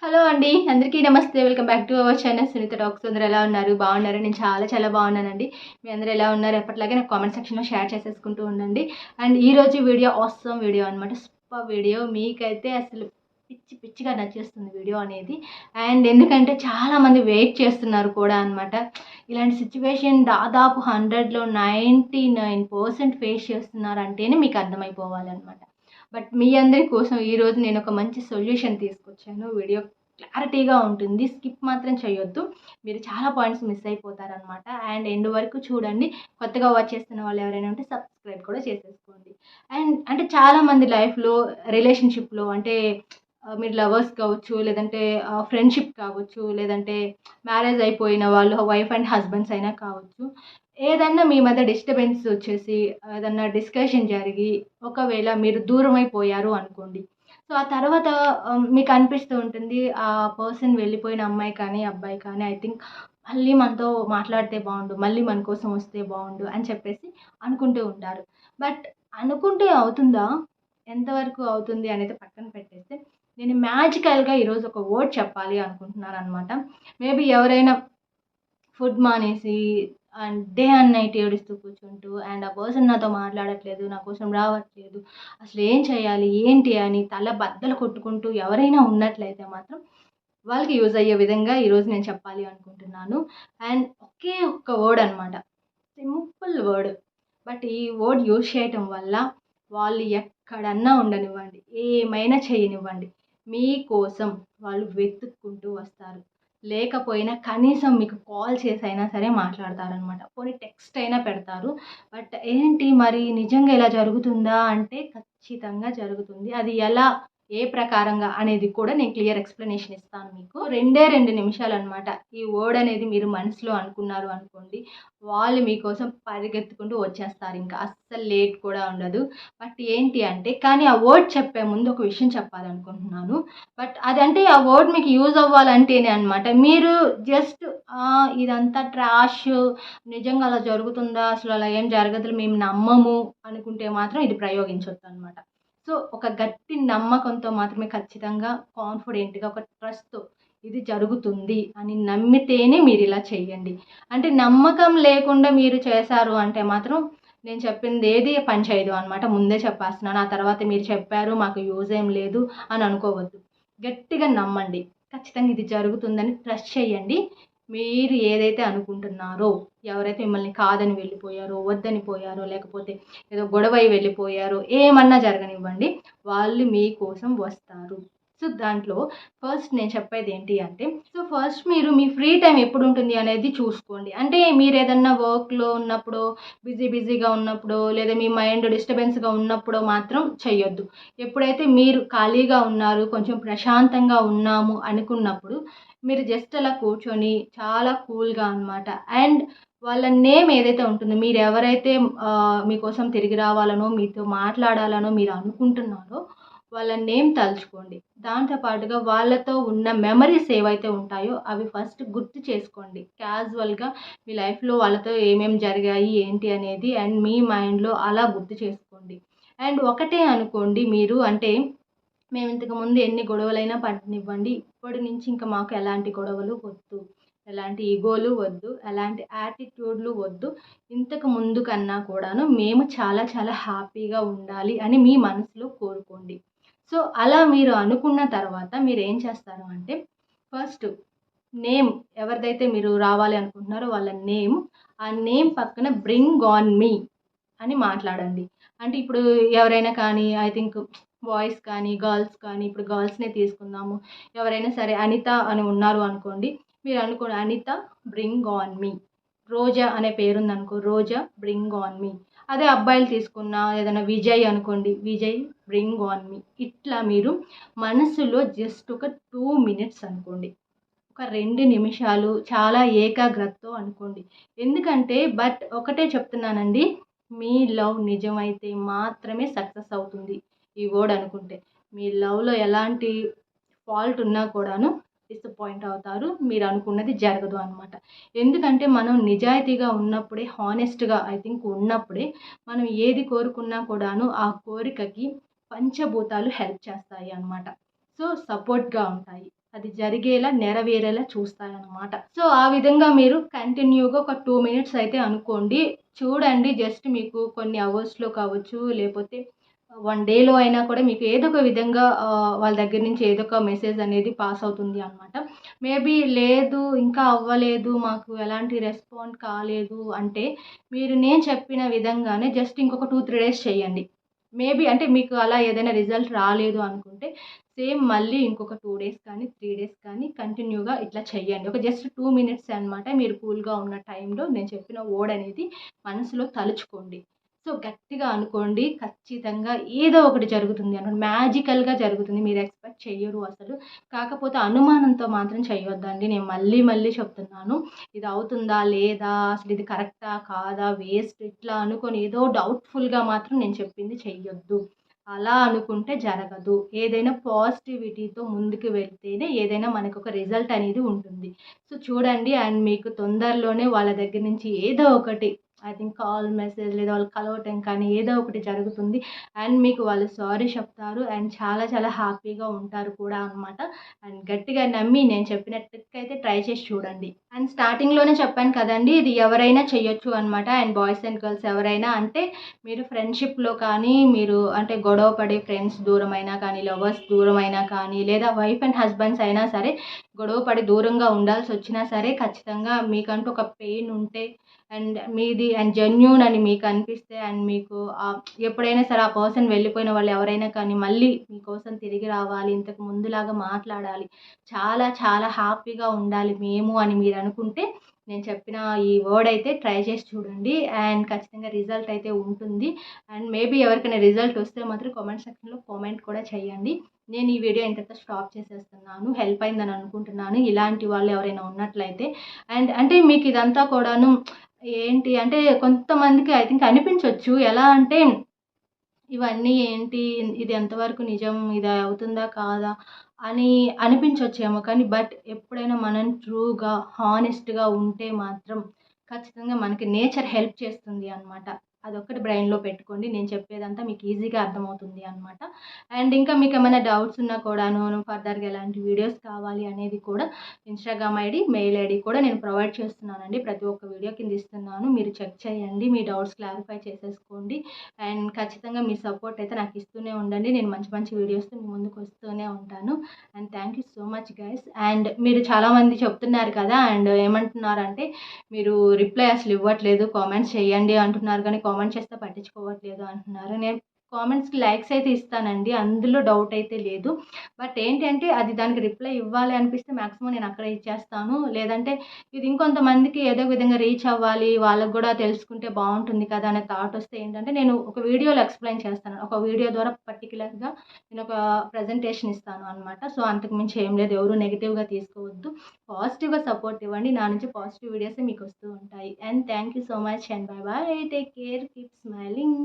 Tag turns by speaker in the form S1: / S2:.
S1: Hello అండి. అందరికీ నమస్తే. Welcome back to our channel Sunita talks. అందరూ ఎలా ఉన్నారు? బాగున్నారా? నేను చాలా బాగున్నానండి. మీ అందరూ ఎలా ఉన్నారు? ఎప్పటిలాగే నాకు కామెంట్ సెక్షన్‌లో షేర్ చేసేసుకుంటూ ఉండండి. అండ్ ఈరోజు వీడియో ఆసమ్ వీడియో అనమాట. Super video. మీకైతే అసలు పిచ్చిగా నచ్చేస్తుంది వీడియో అనేది. అండ్ ఎందుకంటే చాలామంది వెయిట్ చేస్తున్నారు కూడా అనమాట. ఇలాంటి సిట్యుయేషన్ దాదాపు 100లో 99% ఫేస్ చేస్తున్నారంటేనే మీకు అర్థమైపోవాలన్నమాట. బట్ మీ అందరి కోసం ఈరోజు నేను ఒక మంచి సొల్యూషన్ తీసుకొచ్చాను. వీడియో క్లారిటీగా ఉంటుంది. స్కిప్ మాత్రం చేయొద్దు. మీరు చాలా పాయింట్స్ మిస్ అయిపోతారనమాట. అండ్ ఎండ్ వరకు చూడండి. కొత్తగా వాచ్ చేస్తున్న వాళ్ళు ఎవరైనా ఉంటే సబ్స్క్రైబ్ కూడా చేసేసుకోండి. అండ్ అంటే చాలామంది లైఫ్‌లో రిలేషన్‌షిప్‌లో అంటే మీరు లవర్స్ కావచ్చు, లేదంటే ఫ్రెండ్‌షిప్ కావచ్చు, లేదంటే మ్యారేజ్ అయిపోయిన వాళ్ళు వైఫ్ అండ్ హస్బెండ్స్ అయినా కావచ్చు. ఏదన్నా మీ మధ్య డిస్టర్బెన్స్ వచ్చేసి ఏదన్నా డిస్కషన్ జరిగి ఒకవేళ మీరు దూరమైపోయారు అనుకోండి. సో, ఆ తర్వాత మీకు అనిపిస్తూ ఉంటుంది. ఆ పర్సన్ వెళ్ళిపోయిన అమ్మాయి కానీ, అబ్బాయి కానీ ఐ థింక్ మళ్ళీ మనతో మాట్లాడితే బావుండు, మళ్ళీ మన కోసం వస్తే బావుండు అని చెప్పేసి అనుకుంటూ ఉంటారు. బట్ అనుకుంటే అవుతుందా? ఎంతవరకు అవుతుంది అనేది పక్కన పెట్టేస్తే, నేను మ్యాజికల్‌గా ఈరోజు ఒక వర్డ్ చెప్పాలి అనుకుంటున్నాననమాట. మేబీ ఎవరైనా ఫుడ్ మానేసి అండ్ డే అండ్ నైట్ ఏడుస్తూ కూర్చుంటూ అండ్ ఆ పర్సన్ నాతో మాట్లాడట్లేదు, నా కోసం రావట్లేదు, అసలు ఏం చేయాలి, ఏంటి అని తల బద్దలు కొట్టుకుంటూ ఎవరైనా ఉన్నట్లయితే మాత్రం వాళ్ళకి యూజ్ అయ్యే విధంగా ఈరోజు నేను చెప్పాలి అనుకుంటున్నాను. అండ్ ఒకే ఒక్క వర్డ్ అనమాట. Simple word. బట్ ఈ వర్డ్ యూజ్ చేయటం వల్ల వాళ్ళు ఎక్కడన్నా ఉండనివ్వండి, ఏమైనా చేయనివ్వండి, మీకోసం వాళ్ళు వెతుక్కుంటూ వస్తారు. లేకపోయినా కనీసం మీకు కాల్ చేసైనా సరే మాట్లాడతారనమాట. పోనీ టెక్స్ట్ అయినా పెడతారు. బట్ ఏంటి మరి నిజంగా ఇలా జరుగుతుందా అంటే ఖచ్చితంగా జరుగుతుంది. అది ఎలా, ఏ ప్రకారంగా అనేది కూడా నేను క్లియర్ ఎక్స్‌ప్లనేషన్ ఇస్తాను మీకు. రెండే 2 నిమిషాలనమాట. ఈ వర్డ్ అనేది మీరు మనసులో అనుకున్నారు అనుకోండి, వాళ్ళు మీకోసం పరిగెత్తుకుంటూ వచ్చేస్తారింక. అస్సలు లేట్ కూడా ఉండదు. బట్ ఏంటి అంటే కానీ ఆ వర్డ్ చెప్పే ముందు ఒక విషయం చెప్పాలనుకుంటున్నాను. బట్ అదంటే ఆ వర్డ్ మీకు యూజ్ అవ్వాలంటేనే అనమాట. మీరు జస్ట్ ఇదంతా ట్రాష్, నిజంగా అలా జరుగుతుందా? అసలు అలా ఏం జరగదులే, మేము నమ్మము అనుకుంటే మాత్రం ఇది ప్రయోగించొద్దనమాట. సో, ఒక గట్టి నమ్మకంతో మాత్రమే ఖచ్చితంగా కాన్ఫిడెంట్‌గా ఒక ట్రస్ట్‌తో ఇది జరుగుతుంది అని నమ్మితేనే మీరిలా చెయ్యండి. అంటే నమ్మకం లేకుండా మీరు చేశారు అంటే మాత్రం నేను చెప్పిందేది పని చేయదు అనమాట. ముందే చెప్పేస్తున్నాను. ఆ తర్వాత మీరు చెప్పారు మాకు యూజ్ ఏం లేదు అని అనుకోవద్దు. గట్టిగా నమ్మండి. ఖచ్చితంగా ఇది జరుగుతుందని ట్రస్ట్ చేయండి. మీరు ఏదైతే అనుకుంటున్నారో, ఎవరైతే మిమ్మల్ని కాదని వెళ్ళిపోయారో, వద్దని పోయారో, లేకపోతే ఏదో గొడవై వెళ్ళిపోయారో, ఏమన్నా జరగనివ్వండి, వాళ్ళు మీకోసం వస్తారు. సో, దాంట్లో ఫస్ట్ నేను చెప్పేదేంటి అంటే, ఫస్ట్ మీరు మీ ఫ్రీ టైమ్ ఎప్పుడుంటుంది అనేది చూసుకోండి. అంటే మీరేదన్నా వర్క్‌లో ఉన్నప్పుడో, బిజీగా ఉన్నప్పుడో, లేదా మీ మైండ్ డిస్టర్బెన్స్‌గా ఉన్నప్పుడో మాత్రం చెయ్యొద్దు. ఎప్పుడైతే మీరు ఖాళీగా ఉన్నారు, కొంచెం ప్రశాంతంగా ఉన్నాము అనుకున్నప్పుడు, మీరు జస్ట్ అలా కూర్చొని చాలా కూల్‌గా అనమాట. అండ్ వాళ్ళ నేమ్ ఏదైతే ఉంటుందో, మీరెవరైతే మీకోసం తిరిగి రావాలనో, మీతో మాట్లాడాలనో మీరు అనుకుంటున్నారో, వాళ్ళ నేమ్ తలుచుకోండి. దాంతో పాటుగా వాళ్ళతో ఉన్న మెమరీస్ ఏవైతే ఉంటాయో అవి ఫస్ట్ గుర్తు చేసుకోండి. క్యాజువల్‌గా మీ లైఫ్‌లో వాళ్ళతో ఏమేమి జరిగాయి, ఏంటి అనేది అండ్ మీ మైండ్‌లో అలా గుర్తు చేసుకోండి. అండ్ ఒకటే అనుకోండి మీరు అంటే మేము ఇంతకుముందు ఎన్ని గొడవలైనా పడనివ్వండి. ఇప్పటి నుంచి ఇంక మాకు ఎలాంటి గొడవలు వద్దు. ఎలాంటి ఇగోలు వద్దు. ఎలాంటి యాటిట్యూడ్‌లు వద్దు. ఇంతకు ముందు కన్నా కూడాను మేము చాలా హ్యాపీగా ఉండాలి అని మీ మనసులో కోరుకోండి. సో, అలా మీరు అనుకున్న తర్వాత మీరేం చేస్తారు అంటే ఫస్ట్ నేమ్ ఎవరిదైతే మీరు రావాలి అనుకుంటున్నారో వాళ్ళ నేమ్, ఆ నేమ్ పక్కన బ్రింగ్ ఆన్ మీ అని మాట్లాడండి. అంటే ఇప్పుడు ఎవరైనా కానీ ఐ థింక్ బాయ్స్ కానీ, గర్ల్స్ కానీ ఇప్పుడు గర్ల్స్‌నే తీసుకుందాము. ఎవరైనా సరే అనిత అని ఉన్నారు అనుకోండి. మీరు అనుకోండి అనిత బ్రింగ్ ఆన్ మీ. రోజా అనే పేరుందనుకో, రోజా బ్రింగ్ ఆన్ మీ. అదే అబ్బాయిలు తీసుకున్నా ఏదైనా విజయ్ అనుకోండి, విజయ్ బ్రింగ్ ఆన్ మీ. ఇట్లా మీరు మనసులో జస్ట్ ఒక 2 మినిట్స్ అనుకోండి. ఒక 2 నిమిషాలు చాలా ఏకాగ్రతతో అనుకోండి. ఎందుకంటే బట్ ఒకటే చెప్తున్నానండి. మీ లవ్ నిజమైతే మాత్రమే సక్సెస్ అవుతుంది. ఈ వర్డ్ అనుకుంటే. మీ లవ్‌లో ఎలాంటి ఫాల్ట్ ఉన్నా కూడాను డిసప్పాయింట్ అవుతారు. మీరు అనుకున్నది జరగదు అనమాట. ఎందుకంటే మనం నిజాయితీగా ఉన్నప్పుడే, హానెస్ట్‌గా ఐ థింక్ ఉన్నప్పుడే మనం ఏది కోరుకున్నా కూడాను ఆ కోరికకి పంచభూతాలు హెల్ప్ చేస్తాయి అనమాట. సో, సపోర్ట్‌గా ఉంటాయి. అది జరిగేలా నెరవేరేలా చూస్తాయన్నమాట. సో ఆ విధంగా మీరు కంటిన్యూగా ఒక 2 మినిట్స్ అయితే అనుకోండి. చూడండి జస్ట్ మీకు కొన్ని అవర్స్‌లో కావచ్చు, లేపోతే 1 డేలో అయినా కూడా మీకు ఏదో ఒక విధంగా వాళ్ళ దగ్గర నుంచి ఏదో ఒక మెసేజ్ అనేది పాస్ అవుతుంది అనమాట. మేబీ లేదు ఇంకా అవ్వలేదు, మాకు ఎలాంటి రెస్పాండ్ కాలేదు అంటే, మీరు నేను చెప్పిన విధంగానే జస్ట్ ఇంకొక 2, 3 డేస్ చేయండి. మేబీ అంటే మీకు అలా ఏదైనా రిజల్ట్ రాలేదు అనుకుంటే, సేమ్ మళ్ళీ ఇంకొక 2 డేస్ కానీ, 3 డేస్ కానీ కంటిన్యూగా ఇట్లా చెయ్యండి. ఒక జస్ట్ 2 మినిట్స్ అనమాట. మీరు కూల్‌గా ఉన్న టైంలో నేను చెప్పిన వర్డ్ అనేది మనసులో తలుచుకోండి. సో, గట్టిగా అనుకోండి. ఖచ్చితంగా ఏదో ఒకటి జరుగుతుంది అన్నమాట. మ్యాజికల్‌గా జరుగుతుంది. మీరు ఎక్స్‌పెక్ట్ చెయ్యరు అసలు. కాకపోతే అనుమానంతో మాత్రం చేయొద్దండి. నేను మళ్ళీ మళ్ళీ చెప్తున్నాను. ఇది అవుతుందా? లేదా? అసలు ఇది కరెక్టా? కాదా? వేస్ట్ ఇట్లా అనుకోని ఏదో డౌట్‌ఫుల్‌గా మాత్రం నేను చెప్పింది చెయ్యొద్దు. అలా అనుకుంటే జరగదు. ఏదైనా పాజిటివిటీతో ముందుకు వెళ్తేనే ఏదైనా మనకొక రిజల్ట్ అనేది ఉంటుంది. సో, చూడండి అండ్ మీకు తొందరలోనే వాళ్ళ దగ్గర నుంచి ఏదో ఒకటి ఐ థింక్ కాల్, మెసేజ్ లేదా వాళ్ళు కలవటం కానీ ఏదో ఒకటి జరుగుతుంది. అండ్ మీకు వాళ్ళు సారీ చెప్తారు. అండ్ చాలా చాలా హ్యాపీగా ఉంటారు కూడా అనమాట. అండ్ గట్టిగా నమ్మి నేను చెప్పిన ట్రిక్ అయితే ట్రై చేసి చూడండి. అండ్ స్టార్టింగ్‌లోనే చెప్పాను కదండీ! ఇది ఎవరైనా చేయొచ్చు అనమాట. అండ్ బాయ్స్ అండ్ గర్ల్స్ ఎవరైనా అంటే మీరు ఫ్రెండ్‌షిప్‌లో కానీ, మీరు అంటే గొడవ పడే ఫ్రెండ్స్ దూరమైనా కానీ, లవర్స్ దూరమైనా కానీ, లేదా వైఫ్ అండ్ హస్బెండ్స్ అయినా సరే గొడవ పడి దూరంగా ఉండాల్సొచ్చినా సరే ఖచ్చితంగా మీకంటూ ఒక పెయిన్ ఉంటే అండ్ మీది అండ్ జెన్యూన్ అని మీకు అనిపిస్తే అండ్ మీకు ఎప్పుడైనా సరే ఆ పర్సన్ వెళ్ళిపోయిన వాళ్ళు ఎవరైనా కానీ మళ్ళీ మీకోసం తిరిగి రావాలి, ఇంతకు ముందులాగా మాట్లాడాలి, చాలా చాలా హ్యాపీగా ఉండాలి మేము అని మీరు అనుకుంటే నేను చెప్పిన ఈ వర్డ్ అయితే ట్రై చేసి చూడండి. అండ్ ఖచ్చితంగా రిజల్ట్ అయితే ఉంటుంది. అండ్ మేబీ ఎవరికైనా రిజల్ట్ వస్తే మాత్రం కామెంట్ సెక్షన్‌లో కామెంట్ కూడా చేయండి. నేను ఈ వీడియో ఇంతటితో స్టాప్ చేసేస్తున్నాను. హెల్ప్ అయిందని అనుకుంటున్నాను. ఇలాంటి వాళ్ళు ఎవరైనా ఉన్నట్లయితే. అండ్ అంటే మీకు ఇదంతా కూడాను ఏంటి అంటే కొంతమందికి ఐ థింక్ అనిపించొచ్చు. ఎలా అంటే ఇవన్నీ ఏంటి? ఇది ఎంతవరకు నిజం? ఇది అవుతుందా? కాదా? అని అనిపించొచ్చేమో కానీ ఎప్పుడైనా మనం ట్రూగా, హానెస్ట్‌గా ఉంటే మాత్రం ఖచ్చితంగా మనకి నేచర్ హెల్ప్ చేస్తుంది అనమాట. అదొక్కటి బ్రెయిన్‌లో పెట్టుకోండి. నేను చెప్పేదంతా మీకు ఈజీగా అర్థమవుతుంది అనమాట. అండ్ ఇంకా మీకేమైనా డౌట్స్ ఉన్నా కూడాను ఫర్దర్‌గా ఎలాంటి వీడియోస్ కావాలి అనేది కూడా ఇన్‌స్టాగ్రామ్ ఐడీ, మెయిల్ ఐడీ కూడా నేను ప్రొవైడ్ చేస్తున్నానండి. ప్రతి ఒక్క వీడియో కింద ఇస్తున్నాను. మీరు చెక్ చేయండి. మీ డౌట్స్ క్లారిఫై చేసేసుకోండి. అండ్ ఖచ్చితంగా మీ సపోర్ట్ అయితే నాకు ఇస్తూనే ఉండండి. నేను మంచి మంచి వీడియోస్‌తో మీ ముందుకు వస్తూనే ఉంటాను. And thank you so much guys. And మీరు చాలామంది చెప్తున్నారు కదా! అండ్ ఏమంటున్నారంటే మీరు రిప్లై అసలు ఇవ్వట్లేదు. కామెంట్స్ చేయండి అంటున్నారు కానీ కామెంట్ చేస్తే పట్టించుకోవట్లేదు అంటున్నారు. నేను కామెంట్స్‌కి లైక్స్ అయితే ఇస్తానండి. అందులో డౌట్ అయితే లేదు. ఏంటంటే అది దానికి రిప్లై ఇవ్వాలి అనిపిస్తే మాక్సిమం నేను అక్కడే ఇచ్చేస్తాను. లేదంటే ఇది ఇంకొంతమందికి ఏదో విధంగా రీచ్ అవ్వాలి, వాళ్ళకి గూడా తెలుసుకుంటే బావుంటుంది కదా! అనే థాట్ వస్తే ఏంటంటే నేను ఒక వీడియోలో ఎక్స్‌ప్లెయిన్ చేస్తాను. ఒక వీడియో ద్వారా పర్టిక్యులర్‌గా నేను ఒక ప్రెజెంటేషన్ ఇస్తాను అనమాట. సో, అంతకు మించి ఏం లేదు. ఎవరు నెగెటివ్‌గా తీసుకోవద్దు. పాజిటివ్‌గా సపోర్ట్ ఇవ్వండి. నా నుంచి పాజిటివ్ వీడియోసే మీకు వస్తూ ఉంటాయి. And thank you so much and by by. Take care. Keep smiling.